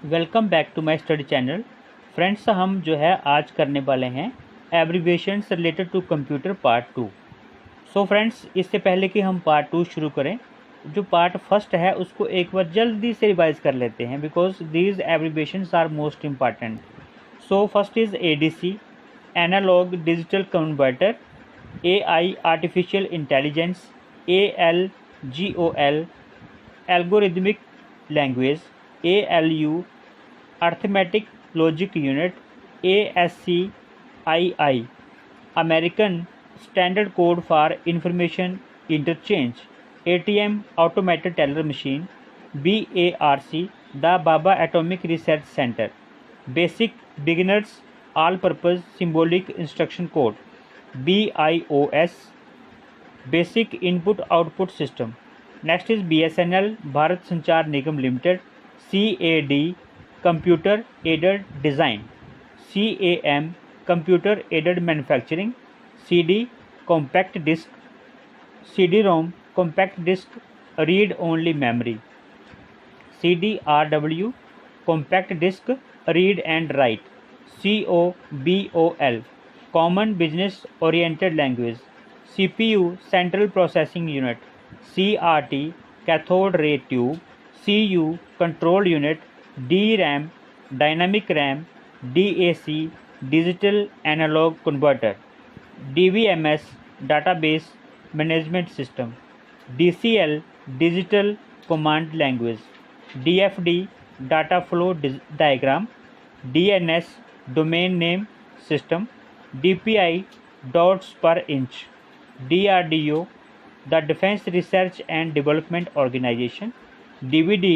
Welcome back to my study channel. Friends, हम जो है आज करने वाले हैं abbreviations related to computer part 2। So friends, इससे पहले कि हम पार्ट 2 शुरू करें, जो पार्ट फर्स्ट है उसको एक बार जल्दी से रिवाइज कर लेते हैं because these abbreviations are most important. So first is ADC, analogue digital converter, AI artificial intelligence, LGOL algorithmic language, ALU arithmetic logic unit, ASCII American standard code for information interchange, ATM automated teller machine, BARC the Bhabha atomic research centre, basic beginners all purpose symbolic instruction code, BIOS basic input output system. Next is BSNL Bharat Sanchar Nigam limited, CAD computer aided design, CAM computer aided manufacturing, CD compact disc, CD-ROM compact disc read only memory, CDRW compact disc read and write, COBOL common business oriented language, CPU central processing unit, CRT cathode ray tube, CU control unit, DRAM dynamic RAM, DAC digital analogue converter, DVMS database management system, DCL digital command language, DFD data flow diagram, DNS domain name system, DPI dots per inch, DRDO the defence research and development organisation, DVD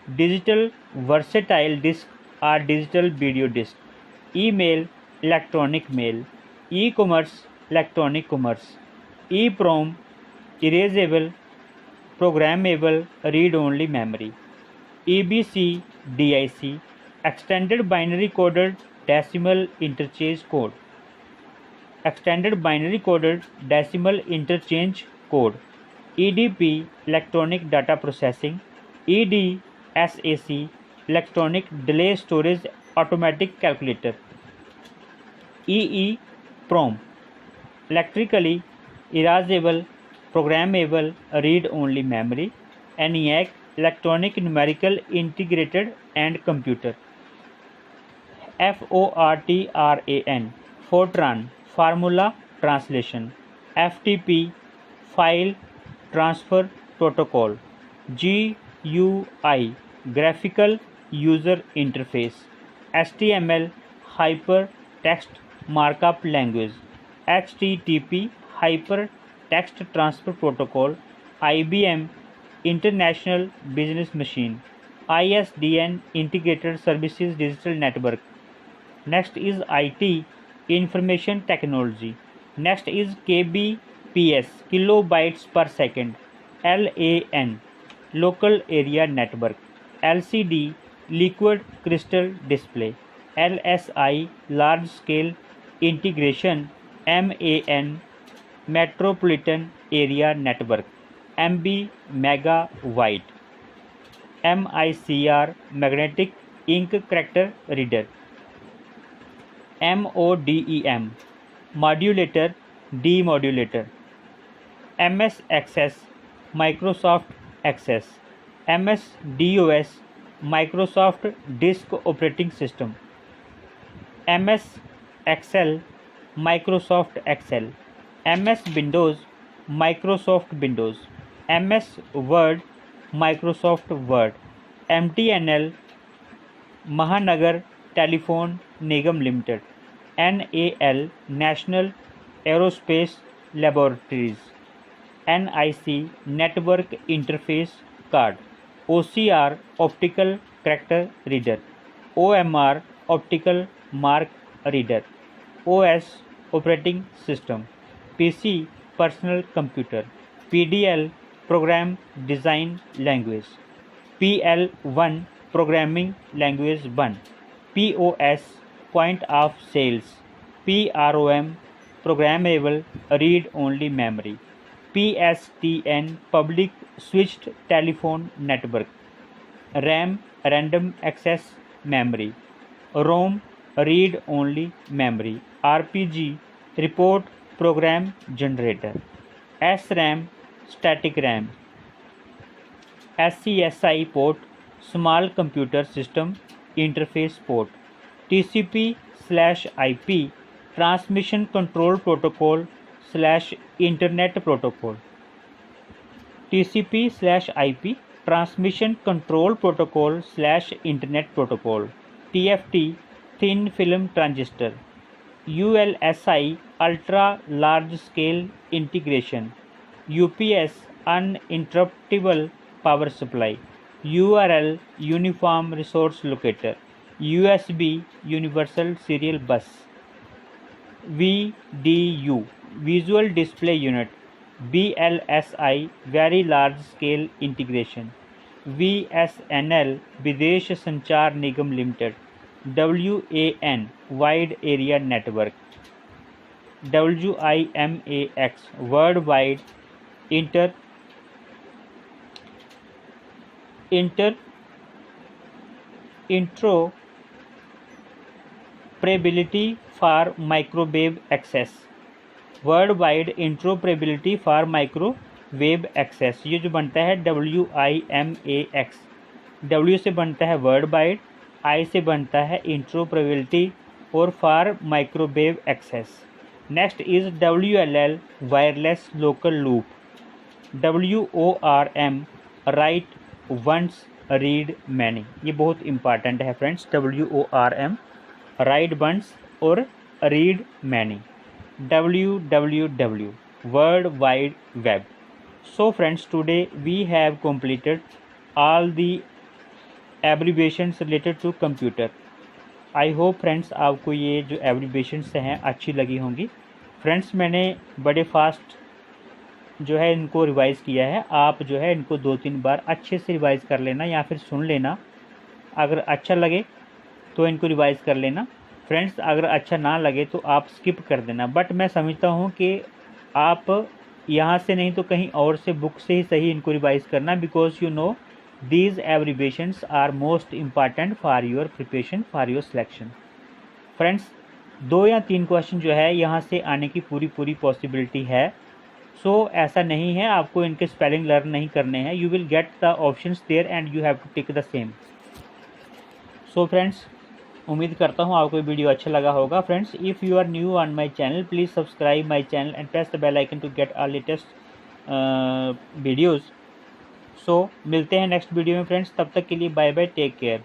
digital versatile disc और digital video disc, email electronic mail, e commerce electronic commerce, EPROM erasable programmable read only memory, EBC DIC extended binary coded decimal interchange code, extended binary coded decimal interchange code, EDP electronic data processing, EDSAC electronic delay storage automatic calculator, EEPROM electrically erasable programmable read only memory, ENIAC electronic numerical integrated and computer, FORTRAN Fortran formula translation, FTP file transfer protocol, GUI graphical user interface, HTML hyper text markup language, HTTP hyper text transfer protocol, IBM international business machine, ISDN integrated services digital network. Next is IT information technology. Next is KBPS kilobytes per second, LAN local area network, LCD liquid crystal display, LSI large scale integration, MAN metropolitan area network, MB mega byte, MICR magnetic ink character reader, MODEM modulator demodulator, MS Access Microsoft Access, MS DOS Microsoft disk operating system, MS Excel Microsoft Excel, MS Windows Microsoft Windows, MS Word Microsoft Word, MTNL Mahanagar telephone Nigam limited, NAL national aerospace laboratories, NIC network interface card, OCR optical character reader, OMR optical mark reader, OS operating system, PC personal computer, PDL program design language, PL1 programming language 1, POS point of sales, PROM programmable read only memory, PSTN public switched telephone network, RAM random access memory. ROM, read only memory. RPG, report program generator. SRAM, static RAM. SCSI port, small computer system interface port. TCP/IP, transmission control protocol / internet protocol. TCP/IP, transmission control protocol / internet protocol. TFT, thin film transistor. ULSI, ultra large scale integration. UPS, uninterruptible power supply. URL, uniform resource locator. USB, universal serial bus. VDU, visual display unit. VLSI, very large scale integration. VSNL, विदेश संचार Nigam limited. WAN, wide area network. WIMAX, worldwide interoperability for microwave access. World interoperability for microwave access. ये जो बनता है WIMAX. W से बनता है world wide, I से बनता है इंटरऑपरेबिलिटी और for microwave access. Next is WLL, wireless local loop. WORM, write once read many. ये बहुत इंपॉर्टेंट है फ्रेंड्स. WORM, राइट वंस और read many. WWW, World Wide Web. So friends, today we have completed all the abbreviations related to computer. I hope friends आपको ये जो abbreviations हैं अच्छी लगी होंगी. फ्रेंड्स मैंने बड़े फास्ट जो है इनको रिवाइज़ किया है. आप जो है इनको 2-3 बार अच्छे से रिवाइज़ कर लेना या फिर सुन लेना. अगर अच्छा लगे तो इनको रिवाइज़ कर लेना. फ्रेंड्स अगर अच्छा ना लगे तो आप स्किप कर देना. बट मैं समझता हूँ कि आप यहाँ से नहीं तो कहीं और से बुक से ही सही इनको रिवाइज़ करना. Because you know these abbreviations are most important for your preparation for your selection. Friends 2 या 3 क्वेश्चन जो है यहाँ से आने की पूरी पॉसिबिलिटी है. सो ऐसा नहीं है आपको इनके स्पेलिंग लर्न नहीं करने हैं. You will get the options there and you have to tick the same. So friends उम्मीद करता हूँ आपको वीडियो अच्छा लगा होगा. Friends if you are new on my channel please subscribe my channel and press the bell icon to get all latest videos. So मिलते हैं next video में फ्रेंड्स. तब तक के लिए बाय बाय, टेक केयर.